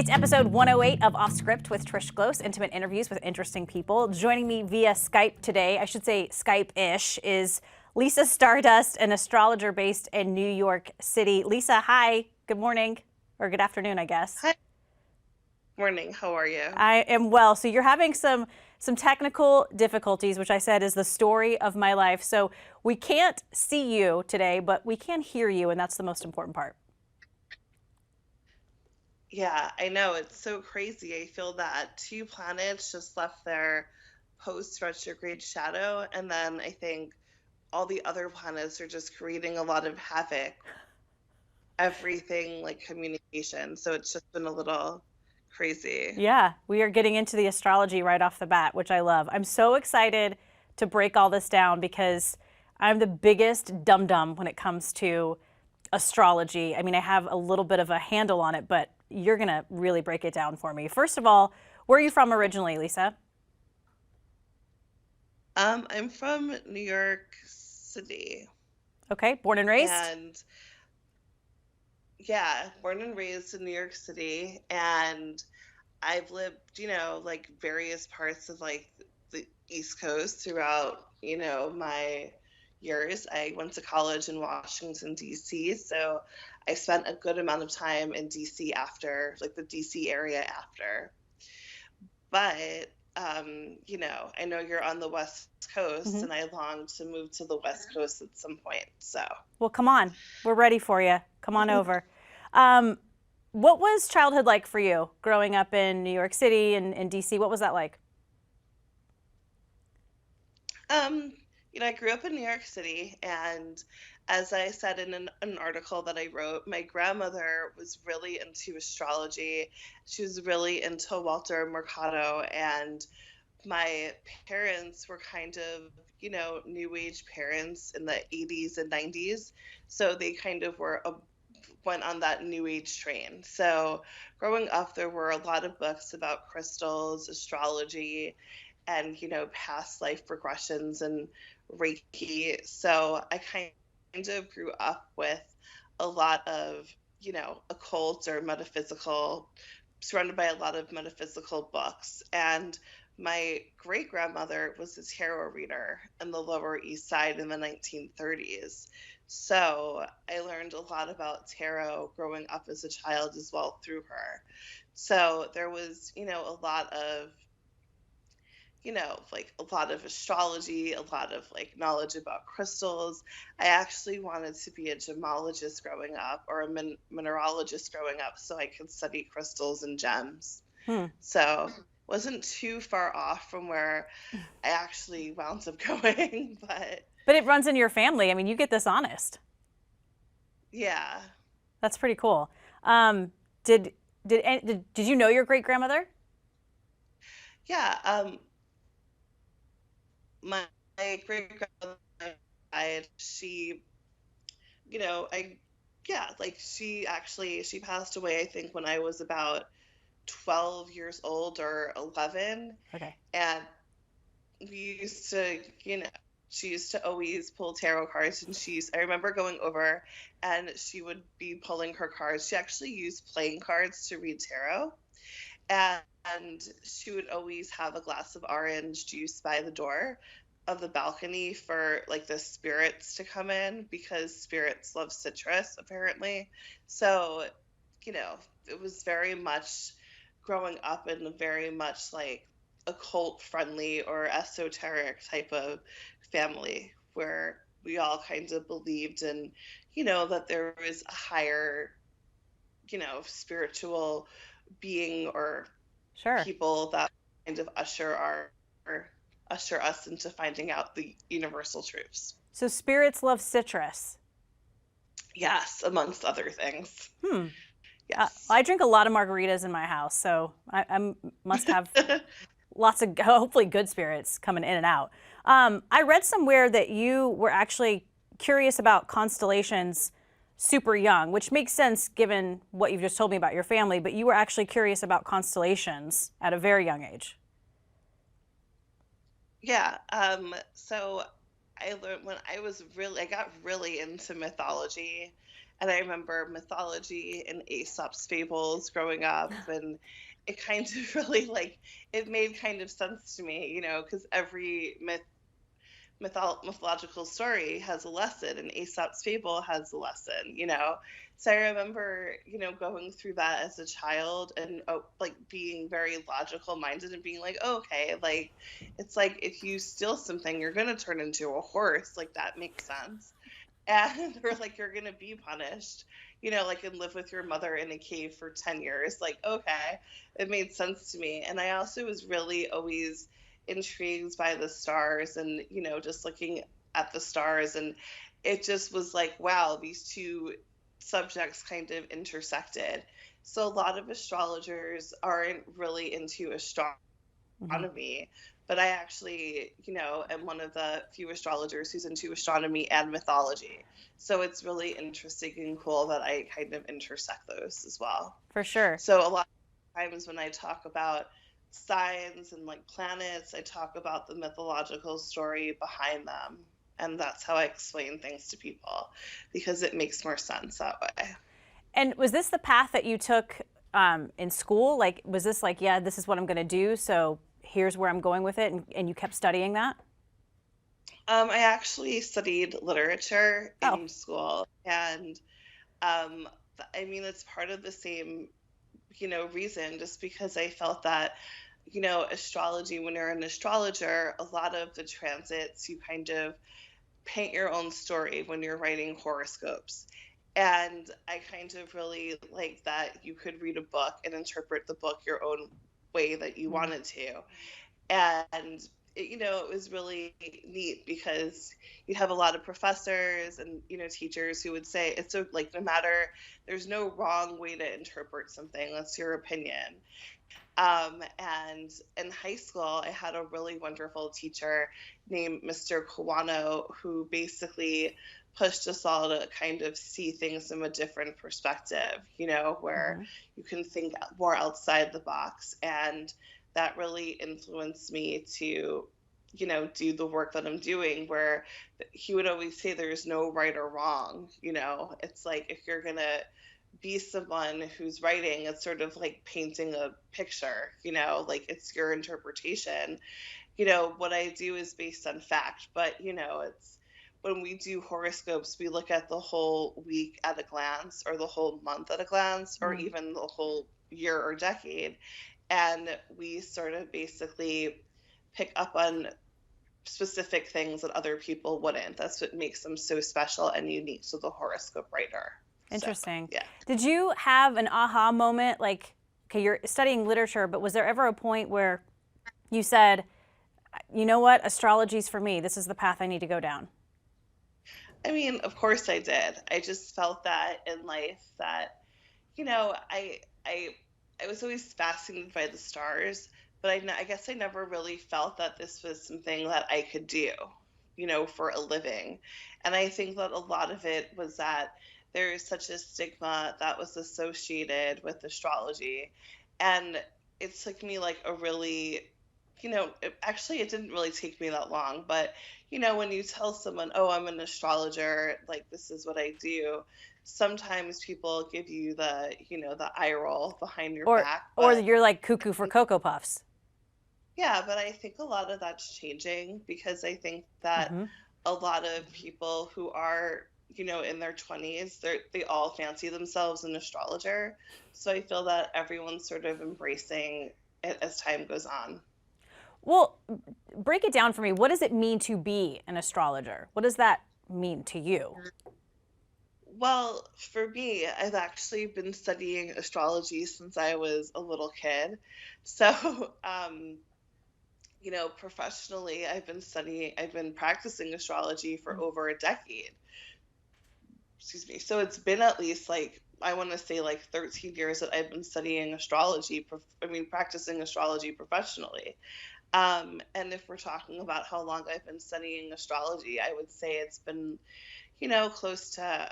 It's episode 108 of Off Script with Trish Glose, intimate interviews with interesting people. Joining me via Skype today, I should say Skype-ish, is Lisa Stardust, an astrologer based in New York City. Lisa, hi. Good morning, or good afternoon, I guess. Hi. Morning. How are you? I am well. So you're having some technical difficulties, which I said is the story of my life. So we can't see you today, but we can hear you, and that's the most important part. Yeah, I know. It's so crazy. I feel that two planets just left their post retrograde shadow, and then I think all the other planets are just creating a lot of havoc, everything like communication. So it's just been a little crazy. Yeah, we are getting into the astrology right off the bat, which I love. I'm so excited to break all this down because I'm the biggest dum-dum when it comes to astrology. I mean, I have a little bit of a handle on it, but you're going to really break it down for me. First of all, where are you from originally, Lisa? I'm from New York City, Okay, born and raised? and yeah, born and raised in New York City, and I've lived, like various parts of like the East Coast throughout, my years. I went to college in Washington, D.C., so I spent a good amount of time in D.C. after, like the D.C. area after. But, I know you're on the West Coast, Hmm. and I long to move to the West Coast at some point. So, Well, come on. We're ready for you. Come on over. Um, what was childhood like for you growing up in New York City and DC? What was that like? Um, I grew up in New York City, and as I said in an article that I wrote, my grandmother was really into astrology. She was really into Walter Mercado, and my parents were kind of, new age parents in the 80s and 90s. So they kind of went on that new age train. So growing up, there were a lot of books about crystals, astrology, and past life regressions and reiki. So I kind of grew up with a lot of occult or metaphysical, surrounded by a lot of metaphysical books. And my great grandmother was a tarot reader in the Lower East Side in the 1930s. So I learned a lot about tarot growing up as a child as well through her. So there was, a lot of like a lot of astrology, a lot of like knowledge about crystals. I actually wanted to be a gemologist growing up, or a mineralogist growing up, so I could study crystals and gems. Hmm. So wasn't too far off from where I actually wound up going, but But it runs in your family. I mean, you get this honest. yeah, That's pretty cool. Um, did you know your great grandmother? yeah. My, my great grandmother died. She, I yeah, like she passed away, I think, when I was about 12 years old or 11. Okay. And we used to, she used to always pull tarot cards, and I remember going over, and she would be pulling her cards. She actually used playing cards to read tarot, and she would always have a glass of orange juice by the door of the balcony for like the spirits to come in, because spirits love citrus apparently. So, you know, it was very much growing up in a very much like occult friendly or esoteric type of family, where we all kind of believed in, that there was a higher, spiritual being or Sure. people that kind of usher us into finding out the universal truths. So spirits love citrus. Yes, amongst other things. Hmm. Yes. I drink a lot of margaritas in my house, so I must have lots of hopefully good spirits coming in and out. I read somewhere that you were actually curious about constellations super young, which makes sense given what you've just told me about your family, but you were actually curious about constellations at a very young age. Yeah. So I learned when I got really into mythology And I remember mythology and Aesop's fables growing up, and it kind of really like it made kind of sense to me, because every mythological story has a lesson, and Aesop's fable has a lesson. So I remember, going through that as a child and like being very logical minded and being like, oh, okay, like it's like if you steal something, you're going to turn into a horse. Like that makes sense. And or like you're going to be punished, like and live with your mother in a cave for 10 years. Like, okay, it made sense to me. And I also was really always intrigued by the stars and, just looking at the stars. And it just was like, wow, these two subjects kind of intersected. So a lot of astrologers aren't really into Hmm. astronomy, but I actually, am one of the few astrologers who's into astronomy and mythology. So it's really interesting and cool that I kind of intersect those as well. For sure. So a lot of times when I talk about signs and like planets, I talk about the mythological story behind them. And that's how I explain things to people because it makes more sense that way. And was this the path that you took in school? Like, was this like, yeah, this is what I'm going to do, so here's where I'm going with it, and you kept studying that? I actually studied literature Oh, in school, and I mean, it's part of the same, reason, just because I felt that, astrology, when you're an astrologer, a lot of the transits, you kind of paint your own story when you're writing horoscopes. And I kind of really like that you could read a book and interpret the book your own way that you mm, wanted to. And it was really neat because you'd have a lot of professors and teachers who would say it's so like no matter, there's no wrong way to interpret something, that's your opinion. And in high school, I had a really wonderful teacher named Mr. Kawano who basically pushed us all to kind of see things from a different perspective, where hmm. you can think more outside the box. And that really influenced me to, do the work that I'm doing, where he would always say there's no right or wrong. It's like if you're going to be someone who's writing, it's sort of like painting a picture, like it's your interpretation. What I do is based on fact, but it's when we do horoscopes, we look at the whole week at a glance, or the whole month at a glance, or Mm. even the whole year or decade. And we sort of basically pick up on specific things that other people wouldn't. That's what makes them so special and unique to the horoscope writer. So, Interesting. yeah. Did you have an aha moment? Like, okay, you're studying literature, but was there ever a point where you said, you know what, astrology's for me. This is the path I need to go down. I mean, of course I did. I just felt that in life that, you know, I I I was always fascinated by the stars, but I guess I never really felt that this was something that I could do, for a living. And I think that a lot of it was that there is such a stigma that was associated with astrology. And it took me like a really, actually, it didn't really take me that long, but when you tell someone, oh, I'm an astrologer, like this is what I do, sometimes people give you the eye roll behind your Or, back. or But you're like cuckoo for Cocoa Puffs. yeah, but I think a lot of that's changing because I think that Hmm. a lot of people who are, in their 20s, they all fancy themselves an astrologer. So I feel that everyone's sort of embracing it as time goes on. Well, break it down for me. What does it mean to be an astrologer? What does that mean to you? Well, for me, I've actually been studying astrology since I was a little kid. So, professionally, I've been practicing astrology for over a decade. Excuse me. So it's been at least like, I want to say like 13 years that I've been studying astrology, practicing astrology professionally. And if we're talking about how long I've been studying astrology, I would say it's been, close to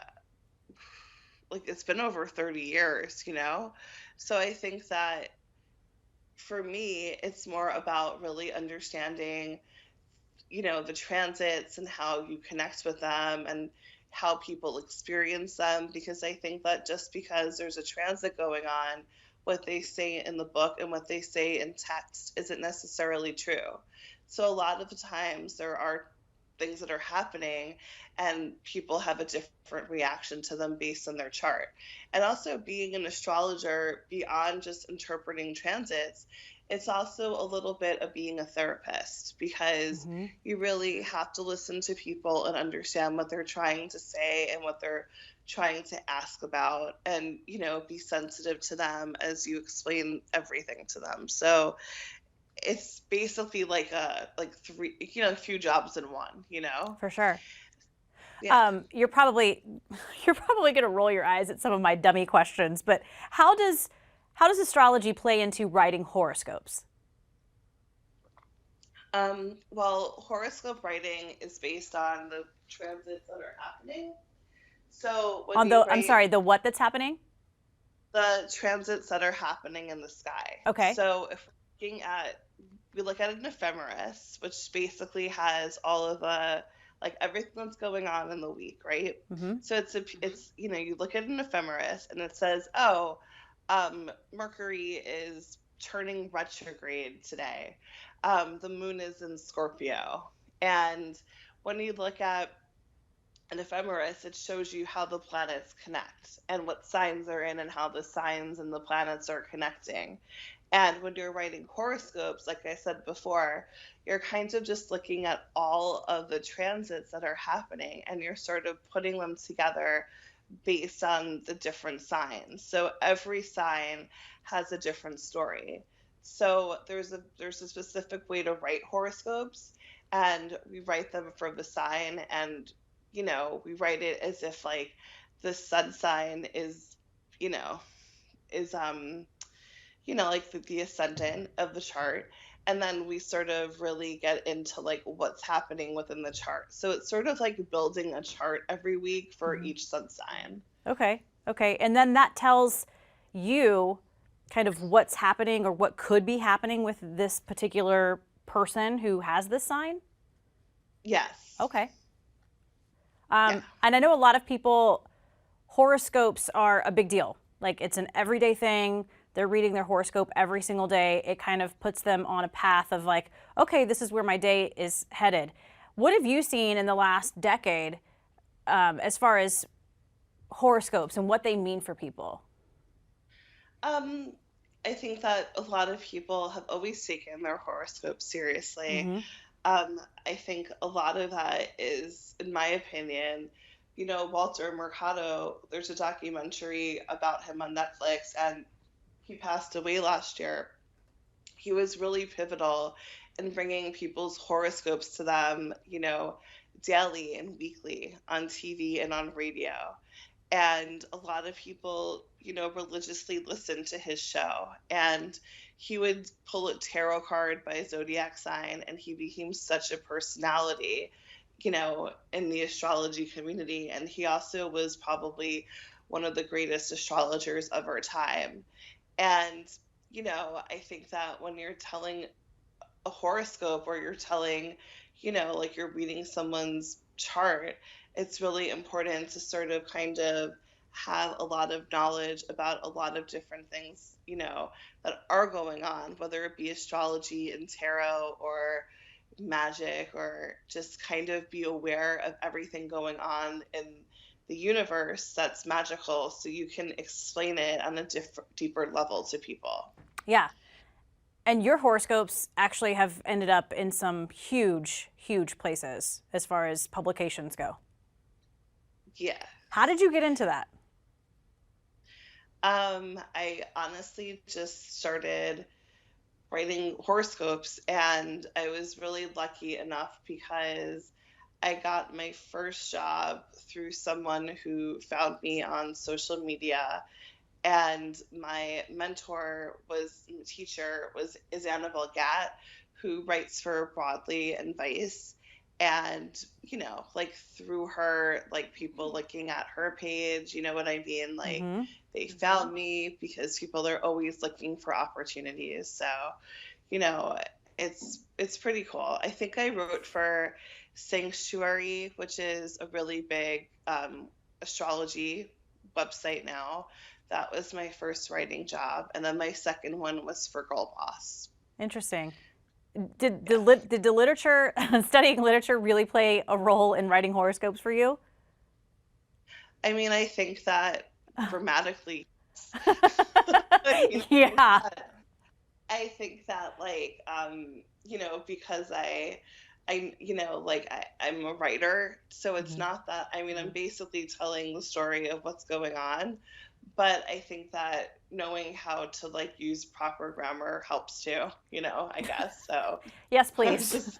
like it's been over 30 years. So I think that for me, it's more about really understanding, the transits and how you connect with them, and how people experience them, because I think that just because there's a transit going on, what they say in the book and what they say in text isn't necessarily true. So a lot of the times there are things that are happening and people have a different reaction to them based on their chart. And also being an astrologer beyond just interpreting transits, it's also a little bit of being a therapist, because Hmm. you really have to listen to people and understand what they're trying to say and what they're trying to ask about, and be sensitive to them as you explain everything to them. So it's basically like three, a few jobs in one. For sure. Yeah. You're probably you're probably going to roll your eyes at some of my dummy questions, but how does astrology play into writing horoscopes? Well, horoscope writing is based on the transits that are happening. So when On you the I'm write sorry, the what that's happening? the transits that are happening in the sky. Okay. So if we look at an ephemeris, which basically has all of the like everything that's going on in the week, right? Hmm. So it's you look at an ephemeris and it says, oh, Mercury is turning retrograde today. The moon is in Scorpio, and when you look at an ephemeris, it shows you how the planets connect and what signs they're in and how the signs and the planets are connecting. And when you're writing horoscopes, like I said before, you're kind of just looking at all of the transits that are happening and you're sort of putting them together based on the different signs. So every sign has a different story. So there's a specific way to write horoscopes, and we write them for the sign, and we write it as if like the sun sign is, you know, is like the ascendant of the chart. And then we sort of really get into like what's happening within the chart. So it's sort of like building a chart every week for Hmm. each sun sign. Okay. Okay. And then that tells you kind of what's happening or what could be happening with this particular person who has this sign. Yes. Okay. Yeah. And I know a lot of people, horoscopes are a big deal. Like it's an everyday thing. They're reading their horoscope every single day. It kind of puts them on a path of like, okay, this is where my day is headed. What have you seen in the last decade as far as horoscopes and what they mean for people? Um, I think that a lot of people have always taken their horoscope seriously. Hmm. I think a lot of that is, in my opinion, Walter Mercado, there's a documentary about him on Netflix, and he passed away last year. He was really pivotal in bringing people's horoscopes to them, daily and weekly on TV and on radio. And a lot of people, religiously listened to his show. And he would pull a tarot card by zodiac sign, and he became such a personality, in the astrology community. And he also was probably one of the greatest astrologers of our time. And, I think that when you're telling a horoscope, or you're telling, like you're reading someone's chart, it's really important to sort of kind of have a lot of knowledge about a lot of different things, that are going on, whether it be astrology and tarot or magic, or just kind of be aware of everything going on in the universe that's magical, so you can explain it on a deeper level to people. Yeah. And your horoscopes actually have ended up in some huge, huge places as far as publications go. Yeah. How did you get into that? I honestly just started writing horoscopes, and I was really lucky enough because I got my first job through someone who found me on social media. And my mentor was teacher was is Annabelle Gatt, who writes for Broadly and Vice. And like through her, like people looking at her page, you know what I mean, like Hmm. they found me because people are always looking for opportunities. So you know it's pretty cool. I think I wrote for Sanctuary, which is a really big astrology website now. That was my first writing job. And then my second one was for Girl Boss. Interesting. Did Yeah. the literature, studying literature, really play a role in writing horoscopes for you? I mean, I think that grammatically, I mean, Yeah. I think that like because I'm a writer, so it's Mhm. not that, I mean, I'm basically telling the story of what's going on, but I think that knowing how to like use proper grammar helps too, I guess. So Yes, I'm please. just,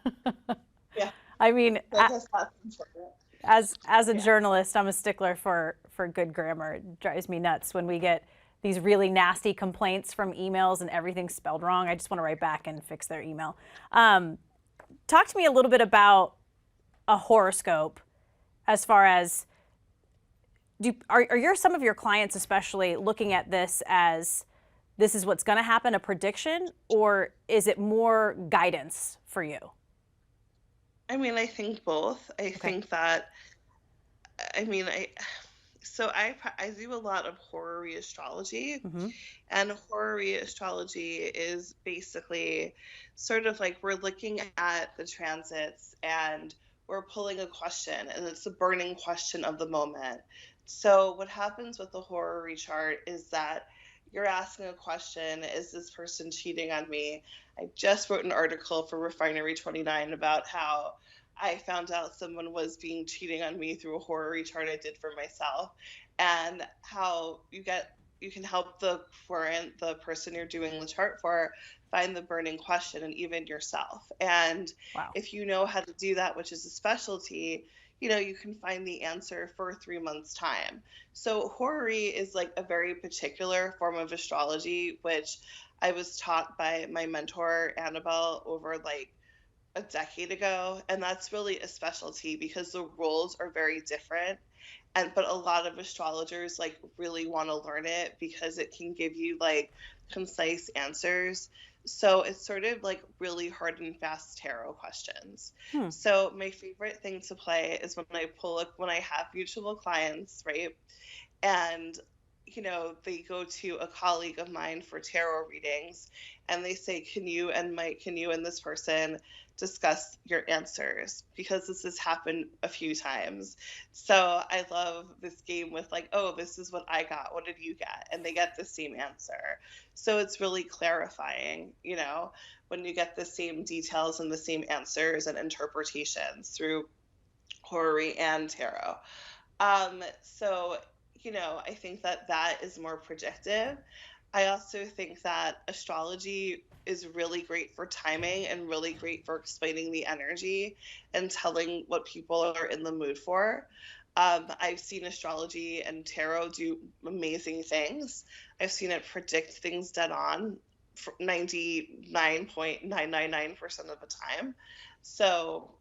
yeah, I mean, I guess that's important. as a Yeah. journalist, I'm a stickler for good grammar. It drives me nuts when we get these really nasty complaints from emails and everything's spelled wrong. I just want to write back and fix their email. Talk to me a little bit about a horoscope, as far as are some of your clients especially looking at this as this is what's going to happen, a prediction, or is it more guidance for you? I mean, I think both. I Okay. think that, I mean, I do a lot of horror astrology. Mm-hmm. And horary astrology is basically sort of like we're looking at the transits and we're pulling a question, and it's a burning question of the moment. So, what happens with the horary chart is that you're asking a question: is this person cheating on me? I just wrote an article for Refinery 29 about how I found out someone was being cheating on me through a horary chart I did for myself, and how you can help the person you're doing the chart for find the burning question, and even yourself. And Wow. if you know how to do that, which is a specialty, you can find the answer for 3 months time. So horary is like a very particular form of astrology, which I was taught by my mentor Annabelle over like a decade ago, and that's really a specialty because the rules are very different, and but a lot of astrologers like really want to learn it because it can give you like concise answers. So it's sort of like really hard and fast tarot questions. Hmm. So my favorite thing to play is when I have mutual clients, right? And they go to a colleague of mine for tarot readings, and they say, can you and this person discuss your answers, because this has happened a few times. So I love this game with like, oh, this is what I got, what did you get, and they get the same answer. So it's really clarifying, when you get the same details and the same answers and interpretations through horary and tarot. So, I think that that is more predictive. I also think that astrology is really great for timing and really great for explaining the energy and telling what people are in the mood for. I've seen astrology and tarot do amazing things. I've seen it predict things dead on for 99.999% of the time. So,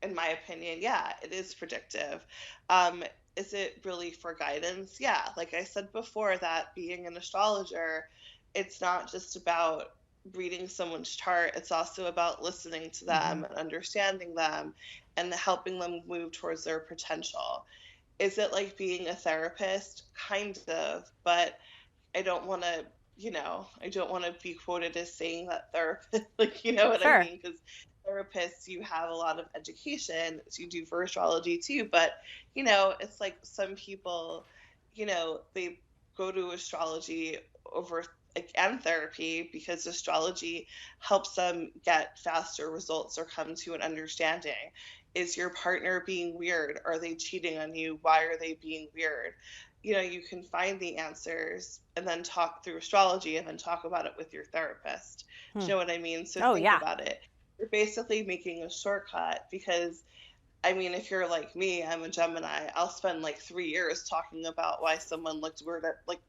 in my opinion, yeah, it is predictive. Um, is it really for guidance? Yeah, like I said before, that being an astrologer, it's not just about reading someone's chart, it's also about listening to Mm-hmm. them and understanding them and helping them move towards their potential. Is it like being a therapist? Kind of, but I don't want to, I don't want to be quoted as saying that therapist, like, you know what I Sure. mean? Because therapists, you have a lot of education, as you do for astrology too. But, it's like some people, they go to astrology over like, and therapy because astrology helps them get faster results or come to an understanding. Is your partner being weird? Are they cheating on you? Why are they being weird? You can find the answers and then talk through astrology and then talk about it with your therapist. Do Hmm. you know what I mean? So Oh, think yeah. about it. You're basically making a shortcut because, I mean, if you're like me, I'm a Gemini, I'll spend like 3 years talking about why someone looked weird at, like,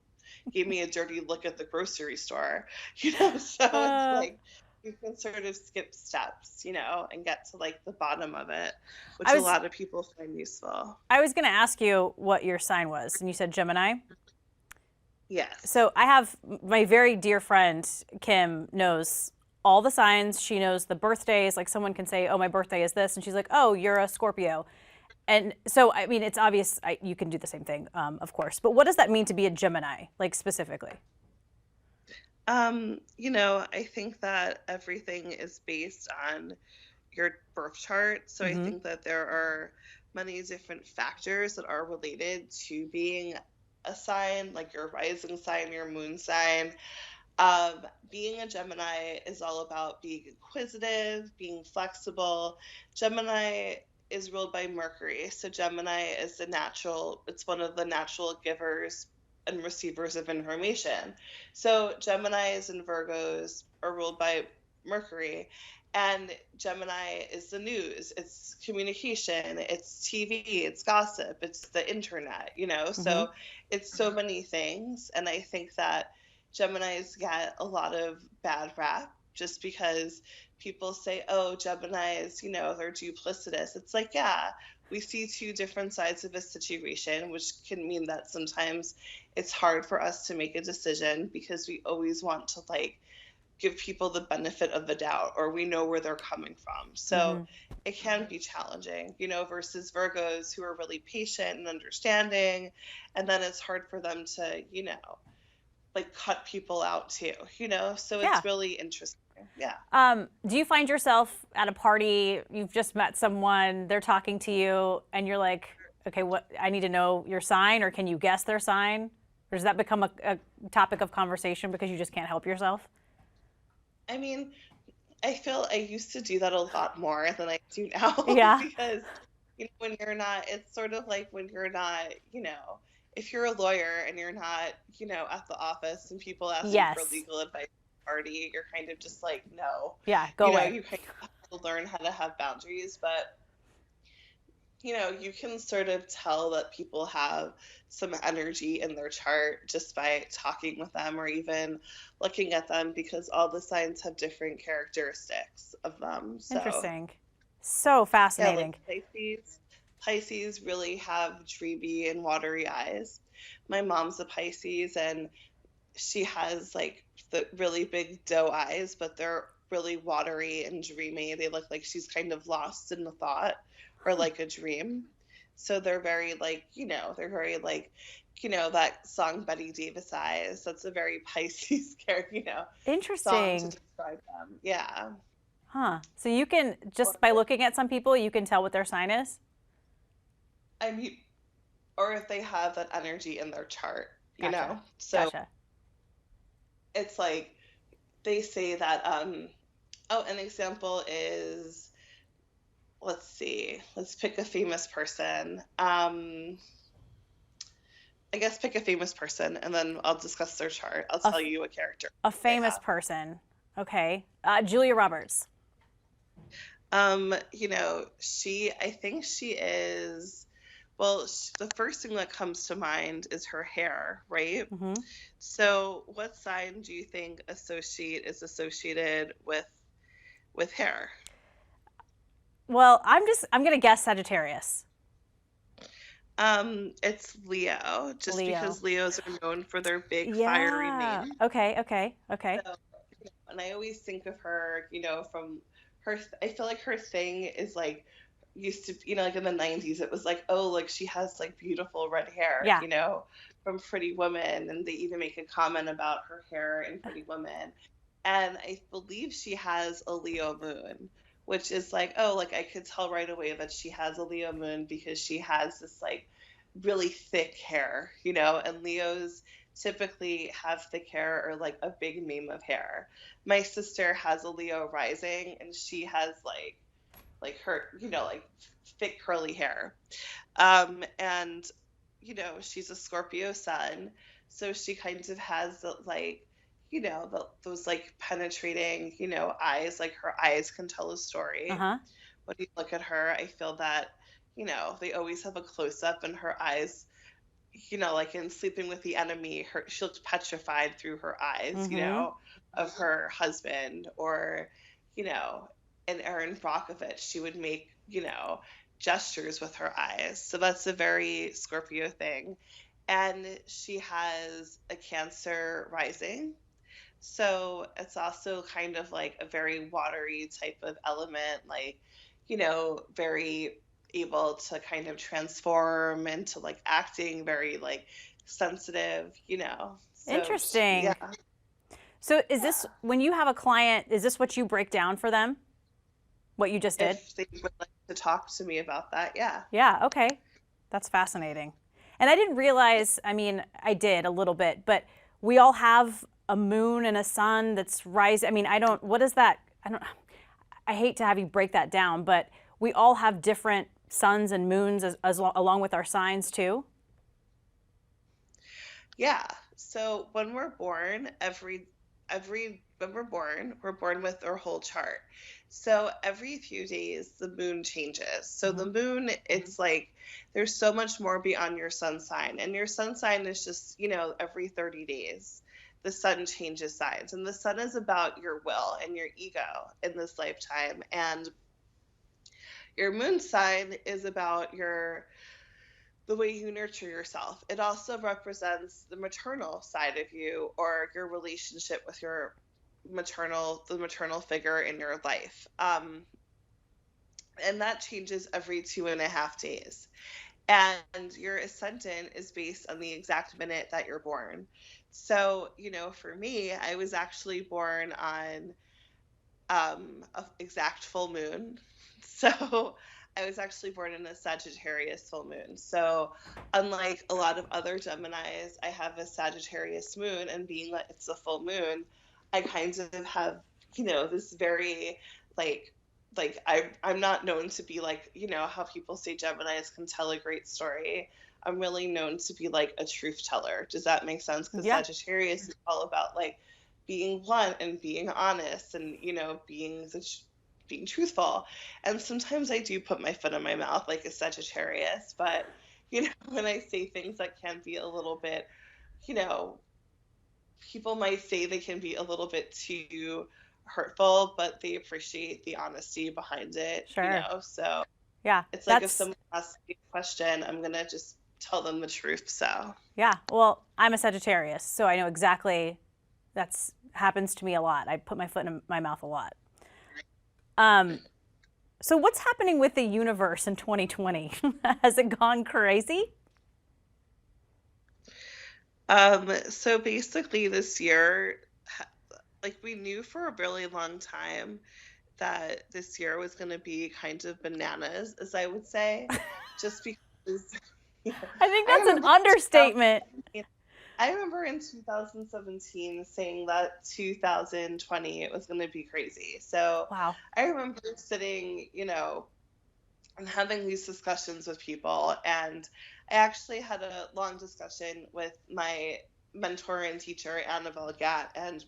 gave me a dirty look at the grocery store, So it's Uh, like you can sort of skip steps, and get to like the bottom of it, which I a was lot of people find useful. I was going to ask you what your sign was, and you said Gemini. Yes. So I have my very dear friend Kim knows all the signs. She knows the birthdays. Like someone can say, "Oh, my birthday is this," and she's like, "Oh, you're a Scorpio." And so, I mean, it's obvious you can do the same thing, of course. But what does that mean to be a Gemini, like specifically? I think that everything is based on your birth chart. So I Mm-hmm. think that there are many different factors that are related to being a sign, like your rising sign, your moon sign. Being a Gemini is all about being inquisitive, being flexible. Gemini is ruled by Mercury. So Gemini is it's one of the natural givers and receivers of information. So Geminis and Virgos are ruled by Mercury. And Gemini is the news, it's communication, it's TV, it's gossip, it's the internet. Mm-hmm. So it's so many things. And I think that Geminis get a lot of bad rap just because people say, oh, Geminis, they're duplicitous. It's like, yeah, we see two different sides of a situation, which can mean that sometimes it's hard for us to make a decision because we always want to like give people the benefit of the doubt or we know where they're coming from. So Mm-hmm. it can be challenging, versus Virgos who are really patient and understanding. And then it's hard for them to, like cut people out too. So Yeah. it's really interesting. Yeah. Do you find yourself at a party, you've just met someone, they're talking to you, and you're like, okay, what, I need to know your sign, or can you guess their sign? Or does that become a topic of conversation because you just can't help yourself? I mean, I feel I used to do that a lot more than I do now Yeah. because when you're not, it's sort of like when you're not, if you're a lawyer and you're not, at the office and people ask you for Yes. legal advice at the party, you're kind of just like, no. Yeah, go away. You kind of have to learn how to have boundaries, but you can sort of tell that people have some energy in their chart just by talking with them or even looking at them because all the signs have different characteristics of them. So, Interesting. So yeah, like fascinating. Pisces really have dreamy and watery eyes. My mom's a Pisces and she has like the really big doe eyes, but they're really watery and dreamy. They look like she's kind of lost in the thought or like a dream. So they're very like, they're very like, that song Betty Davis eyes. That's a very Pisces song to Interesting. describe them. Yeah. Huh. So you can, just by Or looking at some people, you can tell what their sign is? I mean, or if they have that energy in their chart, you Gotcha. know? So Gotcha. it's like they say that oh, an example is, let's see, let's pick a famous person. I guess pick a famous person and then I'll discuss their chart. I'll A, tell you what character a they famous have. person. Okay. Julia Roberts. I think she is, well, the first thing that comes to mind is her hair, right? Hmm. So, what sign do you think is associated with hair? Well, I'm going to guess Sagittarius. It's Leo, just Leo. because Leos are known for their big fiery Yeah. mane. Okay. Okay. Okay. So, and I always think of her, from her. I feel like her thing is like used to, like in the 90s, it was like, oh, like she has like beautiful red hair, Yeah. from Pretty Woman, and they even make a comment about her hair in Pretty Woman. And I believe she has a Leo moon, which is like, oh, like I could tell right away that she has a Leo moon because she has this like really thick hair, and Leos typically have thick hair or like a big mane of hair. My sister has a Leo rising and she has like her, like thick curly hair. And she's a Scorpio sun, so she kind of has those like penetrating, eyes. Like her eyes can tell a Uh story. huh. When you look at her, I feel that, they always have a close up and her eyes, like in Sleeping with the Enemy, she looked petrified through her eyes, Mm-hmm. of her husband, or, you know, in Erin Brockovich, she would make, gestures with her eyes. So that's a very Scorpio thing. And she has a Cancer rising. So it's also kind of like a very watery type of element, like, very able to kind of transform into like acting very like sensitive, you know. So yeah, Interesting. So is this, yeah. when you have a client, is this what you break down for them? What you just did? If they would like to talk to me about that, yeah. Yeah, okay. That's fascinating. And I didn't realize, I mean, I did a little bit, but we all have a moon and a sun that's rising. I mean, I don't, what is that? I don't, I hate to have you break that down, but we all have different suns and moons along with our signs too. Yeah. So when we're born, every when we're born with our whole chart. So every few days the moon changes. So the Hmm. moon, it's like there's so much more beyond your sun sign. And your sun sign is just, you know, every 30 days the sun changes signs. And the sun is about your will and your ego in this lifetime. And your moon sign is about your the way you nurture yourself. It also represents the maternal side of you or your relationship with your the maternal figure in your life. And that changes every 2.5 days. And your ascendant is based on the exact minute that you're born. So, you know, for me, I was actually born on a exact full moon. So I was actually born in a Sagittarius full moon. So unlike a lot of other Geminis, I have a Sagittarius moon, and being that it's a full moon, I kind of have, you know, this very like I'm not known to be like, you know, how people say Geminis can tell a great story. I'm really known to be like a truth teller. Does that make sense? Because Yeah. Sagittarius is all about like being blunt and being honest and, you know, being truthful. And sometimes I do put my foot in my mouth like a Sagittarius, but you know, when I say things that can be a little bit, you know, people might say they can be a little bit too hurtful, but they appreciate the honesty behind it, you Sure. know. So Yeah. it's like if That's, someone asks me a question, I'm gonna just tell them the truth. So yeah. Well, I'm a Sagittarius, so I know exactly that's happens to me a lot. I put my foot in my mouth a lot. Um, so what's happening with the universe in 2020? Has it gone crazy? so basically this year, like we knew for a really long time that this year was going to be kind of bananas, as I would say, just because yeah, I think I that's an remember understatement. 2017 I remember in 2017 saying that 2020 it was going to be crazy. So Wow. I remember sitting, you know, and having these discussions with people. And I actually had a long discussion with my mentor and teacher, Annabelle Gatt. And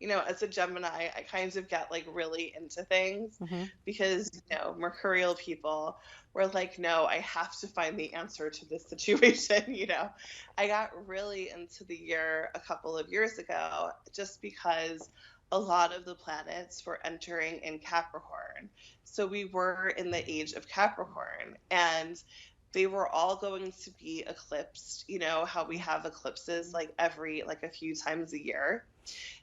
you know, as a Gemini, I kind of get like really into things Hmm. because, you know, Mercurial people were like, no, I have to find the answer to this situation. You know, I got really into the year a couple of years ago just because a lot of the planets were entering in Capricorn. So we were in the age of Capricorn and they were all going to be eclipsed, you know, how we have eclipses like every like a few times a year.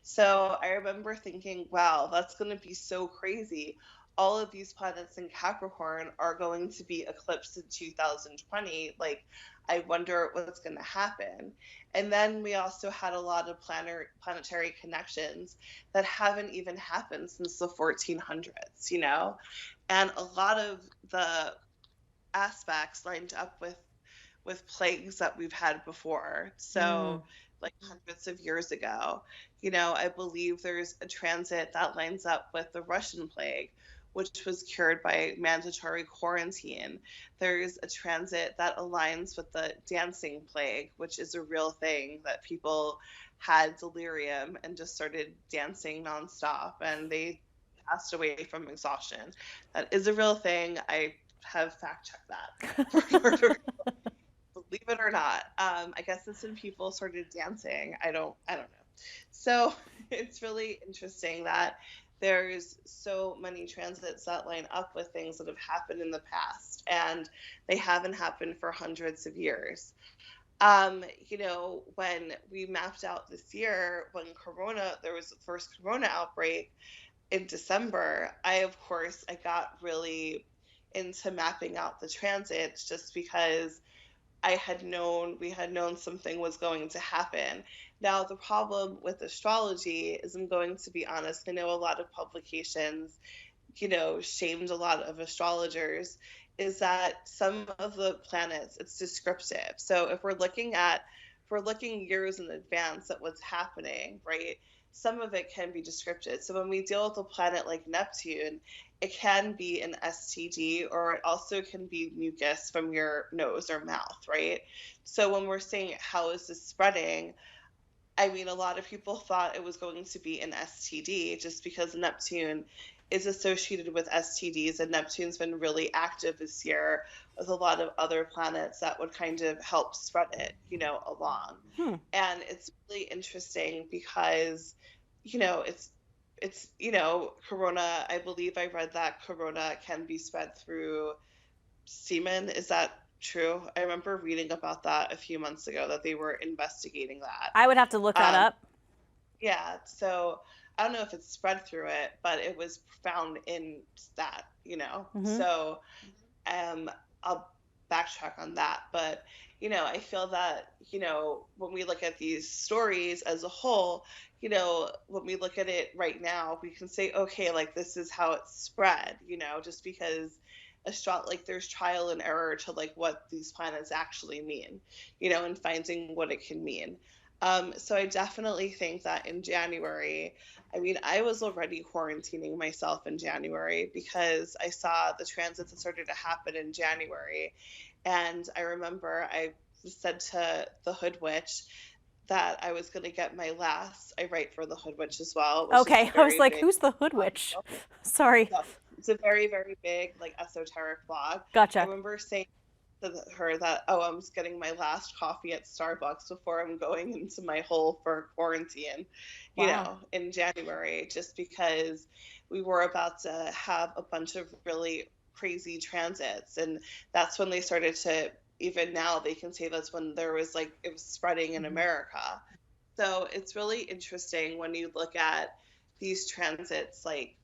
So I remember thinking, wow, that's going to be so crazy. All of these planets in Capricorn are going to be eclipsed in 2020. Like, I wonder what's going to happen. And then we also had a lot of planetary connections that haven't even happened since the 1400s, you know? And a lot of the aspects lined up with plagues that we've had before. Mm. So, like hundreds of years ago, you know, I believe there's a transit that lines up with the Russian plague, which was cured by mandatory quarantine. There's a transit that aligns with the dancing plague, which is a real thing that people had delirium and just started dancing nonstop and they passed away from exhaustion. That is a real thing. I have fact checked that. Believe it or not. I guess it's when people started dancing. I don't know. So it's really interesting that there's so many transits that line up with things that have happened in the past and they haven't happened for hundreds of years. You know, when we mapped out this year, when there was the first Corona outbreak in December, I got really, into mapping out the transits just because we had known something was going to happen. Now, the problem with astrology is, I'm going to be honest, I know a lot of publications, shamed a lot of astrologers, is that some of the planets, it's descriptive. So if we're looking years in advance at what's happening, right? Some of it can be descriptive. So when we deal with a planet like Neptune, it can be an STD, or it also can be mucus from your nose or mouth, right? So when we're saying how is this spreading, I mean, a lot of people thought it was going to be an STD just because Neptune is associated with STDs, and Neptune's been really active this year with a lot of other planets that would kind of help spread it, along. Hmm. And it's really interesting because, corona, I believe I read that corona can be spread through semen. Is that true? I remember reading about that a few months ago, that they were investigating that. I would have to look that Um, up. yeah, so I don't know if it's spread through it, but it was found in that, Hmm. So I'll backtrack on that. But, I feel that, when we look at these stories as a whole, when we look at it right now, we can say, okay, like this is how it's spread, just because like there's trial and error to like what these planets actually mean, and finding what it can mean. So I definitely think that in January, I mean, I was already quarantining myself in January because I saw the transits that started to happen in January. And I remember I said to the Hoodwitch that I was going to get my last, I write for the Hoodwitch as well, which is a Okay, I was very like, big, who's the Hoodwitch? Sorry. no, it's a very, very big, like, esoteric blog. I Gotcha. remember saying to her that, oh, I'm just getting my last coffee at Starbucks before I'm going into my hole for quarantine, Wow. in January, just because we were about to have a bunch of really crazy transits. And that's when they started to, even now, they can say that's when there was like, it was spreading in Hmm. America. So it's really interesting when you look at these transits, like,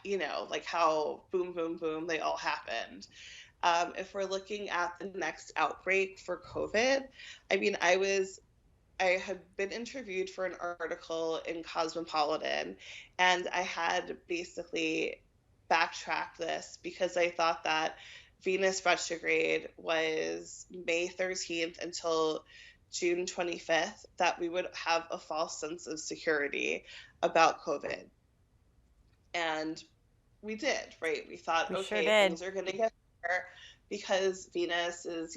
like how boom, boom, boom, they all happened. If we're looking at the next outbreak for COVID, I mean, I had been interviewed for an article in Cosmopolitan, and I had basically backtracked this because I thought that Venus retrograde was May 13th until June 25th, that we would have a false sense of security about COVID. And we did, right? We thought, We sure okay, did. things are going to get better because Venus is,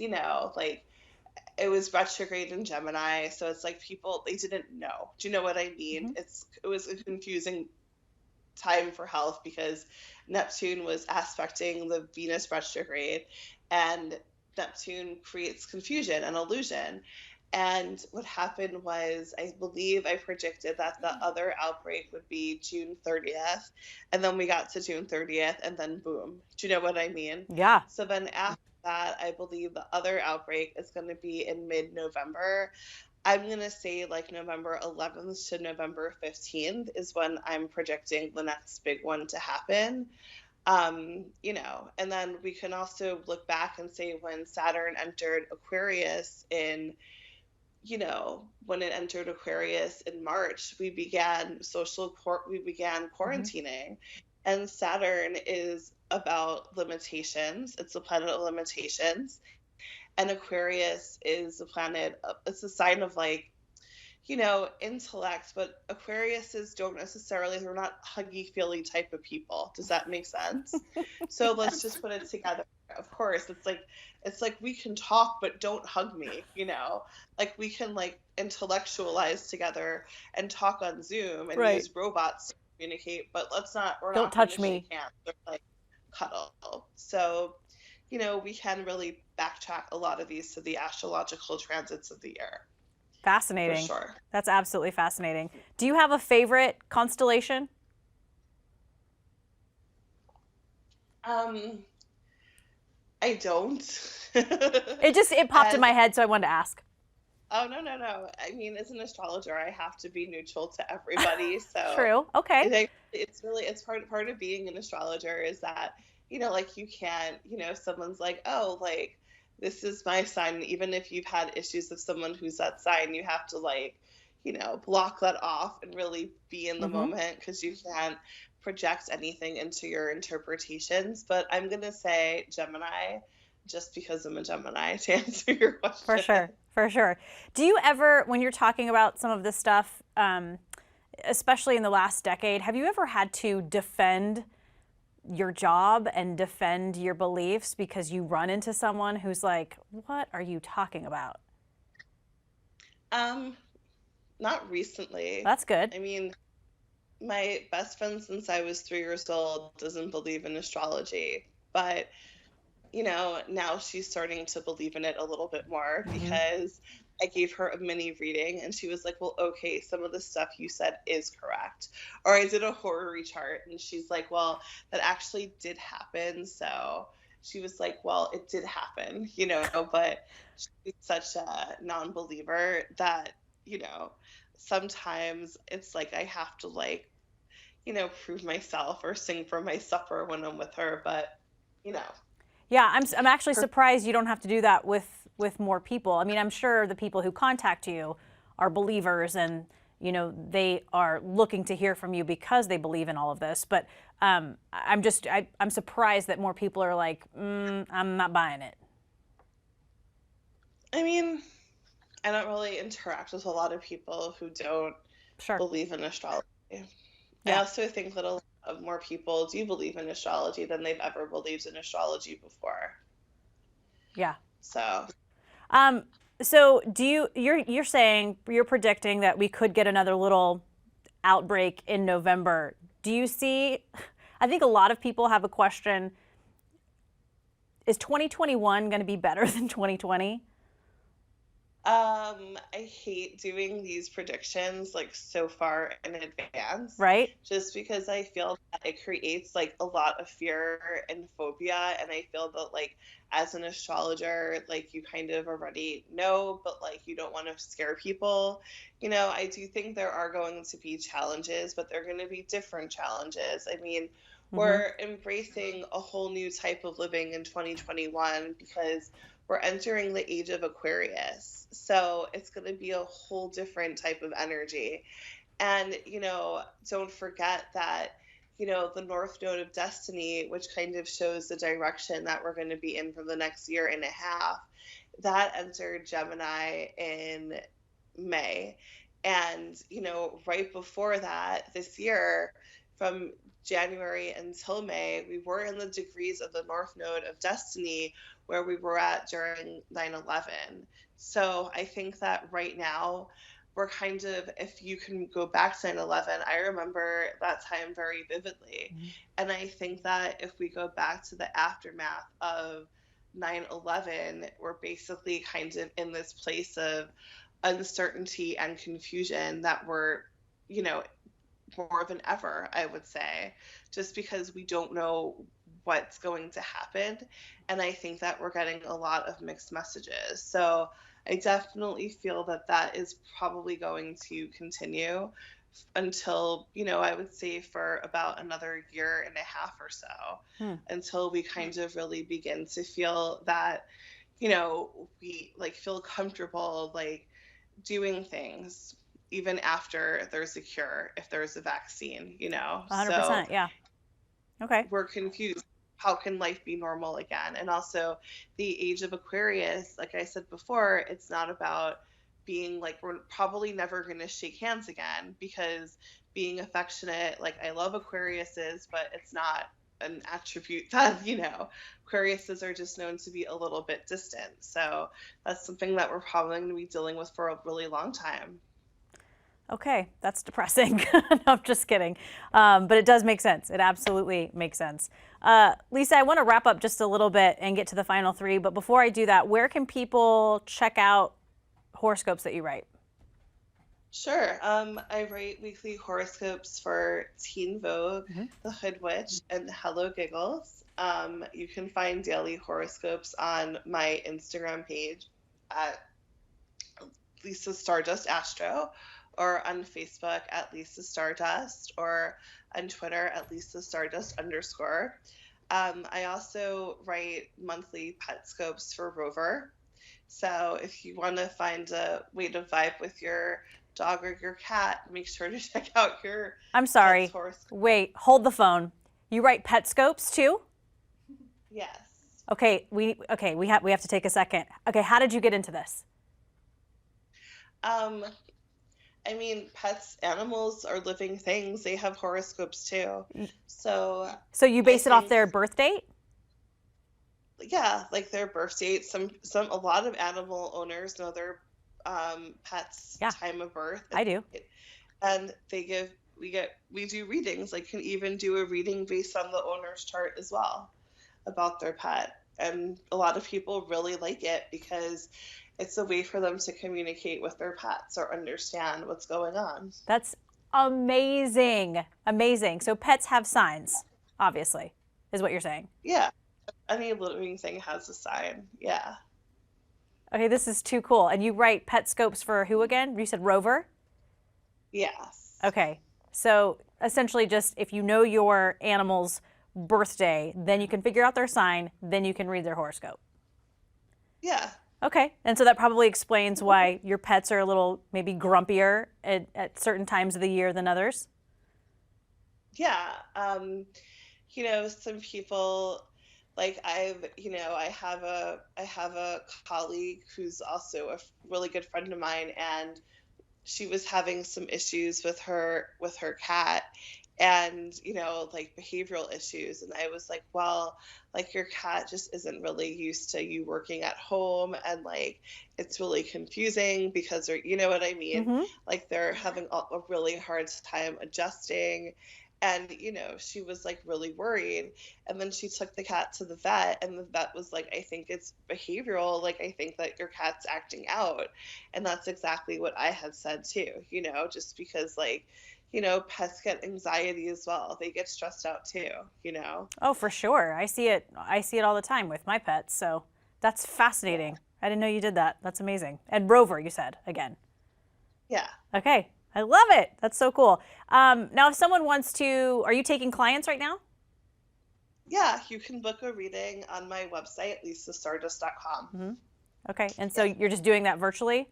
like, it was retrograde in Gemini, so it's like people, they didn't know. Do you know what I mean? Hmm. It was a confusing time for health because Neptune was aspecting the Venus retrograde, and Neptune creates confusion and illusion. And what happened was, I believe I predicted that the other outbreak would be June 30th. And then we got to June 30th, and then boom. Do you know what I mean? Yeah. So then after that, I believe the other outbreak is going to be in mid November. I'm going to say like November 11th to November 15th is when I'm projecting the next big one to happen. And then we can also look back and say when Saturn entered Aquarius in, when it entered Aquarius in March, we began Hmm. quarantining. And Saturn is about limitations. It's a planet of limitations. And Aquarius is a planet, it's a sign of like, intellect, but Aquariuses don't necessarily, they're not huggy feely type of people. Does that make sense? So let's just put it together. Of course, it's like we can talk, but don't hug me, Like we can like intellectualize together and talk on Zoom and Right. use robots to communicate, but we're Don't not going touch to shake me. hands or like cuddle. So, we can really backtrack a lot of these to the astrological transits of the year, for Fascinating. sure. That's absolutely fascinating. Do you have a favorite constellation? Um, I don't. It popped in As my head, so I wanted to ask. Oh, no, no, no. I mean, as an astrologer, I have to be neutral to everybody. So True. I Okay. think it's part of being an astrologer is that like you can't, someone's like, oh, like this is my sign. Even if you've had issues with someone who's that sign, you have to like, block that off and really be in the Mm-hmm. moment because you can't project anything into your interpretations. But I'm going to say Gemini just because I'm a Gemini to answer your For question. sure, for sure. Do you ever, when you're talking about some of this stuff, especially in the last decade, have you ever had to defend your job and defend your beliefs because you run into someone who's like, what are you talking about? Um, Not recently. That's good. I mean, my best friend since I was 3 years old doesn't believe in astrology, but now she's starting to believe in it a little bit more Mm-hmm. because I gave her a mini reading and she was like, well, okay, some of the stuff you said is correct. Or I did a horary chart and she's like, well, that actually did happen. So she was like, well, it did happen, but she's such a non believer that, you know, sometimes it's like I have to like, prove myself or sing for my supper when I'm with her. But, you know, Yeah, I'm actually her surprised you don't have to do that with more people. I mean, I'm sure the people who contact you are believers and they are looking to hear from you because they believe in all of this. But I'm surprised that more people are like, I'm not buying it. I mean, I don't really interact with a lot of people who don't Sure. believe in astrology. I Yeah. also think that a lot of more people do believe in astrology than they've ever believed in astrology before. Yeah. So, Um, so you're saying you're predicting that we could get another little outbreak in November. Do you see? I think a lot of people have a question. Is 2021 going to be better than 2020? I hate doing these predictions like so far in advance Right? just because I feel that it creates like a lot of fear and phobia. And I feel that, like, as an astrologer, like, you kind of already know, but like, you don't want to scare people. I do think there are going to be challenges, but they're going to be different challenges. I mean, Mm-hmm. we're embracing a whole new type of living in 2021 because we're entering the age of Aquarius. So it's going to be a whole different type of energy. And, don't forget that, the North Node of Destiny, which kind of shows the direction that we're going to be in for the next year and a half, that entered Gemini in May. And, right before that, this year, from January until May, we were in the degrees of the North Node of Destiny where we were at during 9/11. So I think that right now, we're kind of, if you can go back to 9/11, I remember that time very vividly. And I think that if we go back to the aftermath of 9/11, we're basically kind of in this place of uncertainty and confusion that we're, you know, more than ever, I would say, just because we don't know what's going to happen. And I think that we're getting a lot of mixed messages. So I definitely feel that that is probably going to continue until, I would say for about another year and a half or so, Hmm. until we kind of really begin to feel that, we like feel comfortable like doing things even after there's a cure, if there's a vaccine. So 100%. Yeah. Okay. we're confused. How can life be normal again? And also, the age of Aquarius, like I said before, it's not about being like, we're probably never going to shake hands again because being affectionate, like I love Aquariuses, but it's not an attribute that, Aquariuses are just known to be a little bit distant. So that's something that we're probably going to be dealing with for a really long time. Okay, that's depressing. No, I'm just kidding. But it does make sense. It absolutely makes sense. Lisa, I want to wrap up just a little bit and get to the final three. But before I do that, where can people check out horoscopes that you write? Sure. I write weekly horoscopes for Teen Vogue, Mm-hmm. the Hoodwitch, and Hello Giggles. You can find daily horoscopes on my Instagram page at Lisa Stardust Astro, or on Facebook at Lisa Stardust, or on Twitter at Lisa Stardust _. I also write monthly pet scopes for Rover. So if you want to find a way to vibe with your dog or your cat, make sure to check out your I'm pet's sorry. horoscope. Wait, hold the phone. You write pet scopes too? Yes. We have to take a second. Okay, how did you get into this? Um, I mean, pets, animals are living things. They have horoscopes too. So So you I base it off think, their birth date? yeah, like their birth date. A lot of animal owners know their pets' Yeah, time of birth, I do. and we do readings. Like, can even do a reading based on the owner's chart as well about their pet. And a lot of people really like it because it's a way for them to communicate with their pets or understand what's going on. That's amazing. Amazing. So pets have signs, obviously, is what you're saying. Yeah, any living thing has a sign. Yeah. Okay, this is too cool. And you write pet scopes for who again? You said Rover? Yes. Okay. So essentially, just if you know your animal's birthday, then you can figure out their sign, then you can read their horoscope. Yeah. Okay. And so that probably explains why your pets are a little maybe grumpier at certain times of the year than others. Yeah. Some people like I have a colleague who's also a really good friend of mine, and she was having some issues with her cat, and like behavioral issues. And I was like, well, like your cat just isn't really used to you working at home, and like it's really confusing because they're, you know what I mean, Mm-hmm. like they're having a really hard time adjusting. And she was like really worried, and then she took the cat to the vet, and the vet was like, I think it's behavioral, like I think that your cat's acting out. And that's exactly what I had said too, just because, like, pets get anxiety as well. They get stressed out too. Oh, for sure. I see it. I see it all the time with my pets. So that's Yeah. fascinating. I didn't know you did that. That's amazing. And Rover, you said again. Yeah. Okay. I love it. That's so cool. Now, if someone wants to, are you taking clients right now? Yeah. You can book a reading on my website, lisastardust.com. Mm-hmm. Okay. And so Yeah. you're just doing that virtually?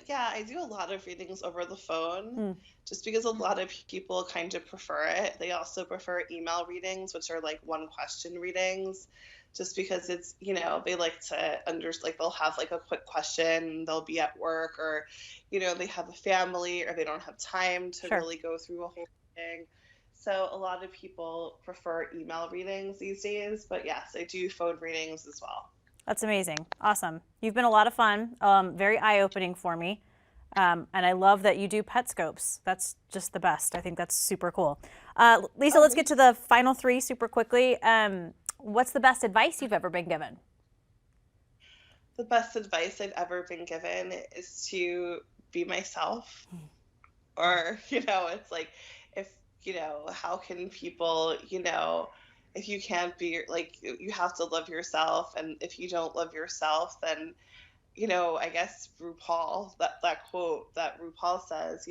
Yeah, I do a lot of readings over the phone Mm. just because a lot of people kind of prefer it. They also prefer email readings, which are like one question readings, just because it's, they like to like they'll have like a quick question, they'll be at work, or, they have a family, or they don't have time to Sure. really go through a whole thing. So a lot of people prefer email readings these days, but yes, I do phone readings as well. That's amazing. Awesome. You've been a lot of fun, very eye opening for me. And I love that you do pet scopes. That's just the best. I think that's super cool. Lisa, let's Oh, get to the final three super quickly. What's the best advice you've ever been given? the best advice I've ever been given is to be myself. Or, it's like, if, how can people, if you can't be like, you have to love yourself. And if you don't love yourself, then, I guess that quote that RuPaul says,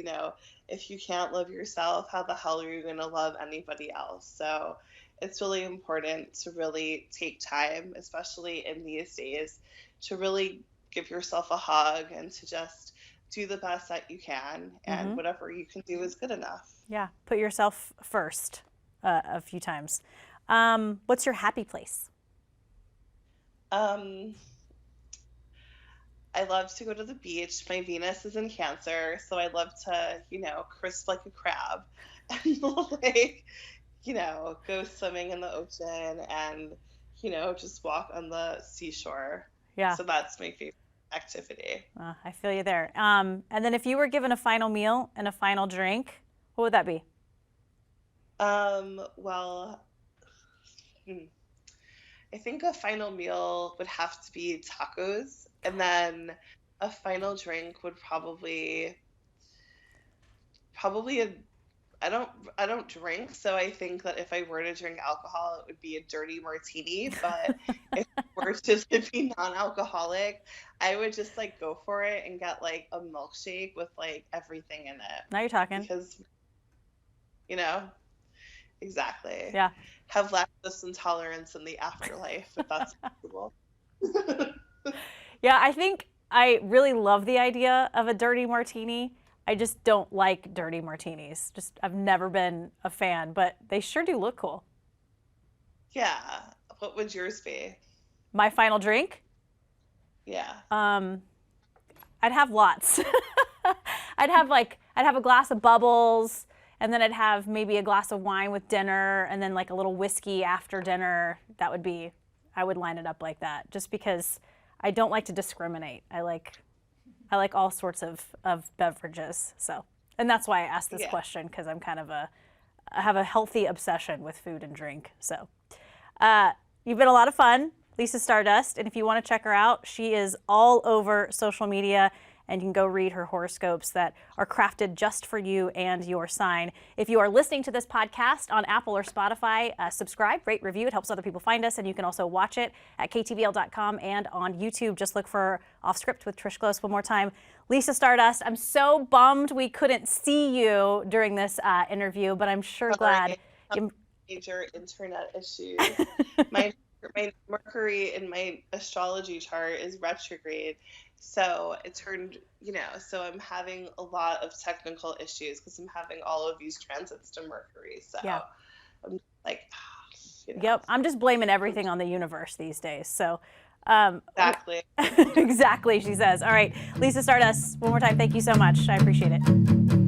if you can't love yourself, how the hell are you going to love anybody else? So it's really important to really take time, especially in these days, to really give yourself a hug and to just do the best that you can. And Mm-hmm. whatever you can do is good enough. Yeah, put yourself first a few times. What's your happy place? Um, I love to go to the beach. My Venus is in Cancer, so I love to, crisp like a crab and like, go swimming in the ocean and, just walk on the seashore. Yeah, So that's my favorite activity. I feel you there. And then if you were given a final meal and a final drink, what would that be? Well, hmm, I think a final meal would have to be tacos, and then a final drink would probably a I don't I don't drink, so I think that if I were to drink alcohol, it would be a dirty martini. But if it were to be non-alcoholic, I would just like go for it and get like a milkshake with like everything in it Now you're talking. because you know exactly. Yeah. Have lactose intolerance in the afterlife, if that's possible. Yeah, I think I really love the idea of a dirty martini. I just don't like dirty martinis. Just I've never been a fan, but they sure do look cool. Yeah. What would yours be? My final drink? Yeah. Um, I'd have lots. I'd have a glass of bubbles, and then I'd have maybe a glass of wine with dinner, and then like a little whiskey after dinner. I would line it up like that, just because I don't like to discriminate. I like all sorts of beverages. So, and that's why I asked this Yeah. question, because I have a healthy obsession with food and drink. So, you've been a lot of fun, Lisa Stardust. And if you want to check her out, she is all over social media, and you can go read her horoscopes that are crafted just for you and your sign. If you are listening to this podcast on Apple or Spotify, subscribe, rate, review. It helps other people find us. And you can also watch it at ktvl.com and on YouTube. Just look for Off Script with Trish Glose one more time. Lisa Stardust, I'm so bummed we couldn't see you during this interview, but I'm sure glad. Major internet issues. my Mercury in my astrology chart is retrograde, so it turned, so I'm having a lot of technical issues because I'm having all of these transits to Mercury. So Yeah. I'm like, Yep, I'm just blaming everything on the universe these days. So exactly. exactly, she says. All right, Lisa Stardust, one more time, thank you so much. I appreciate it.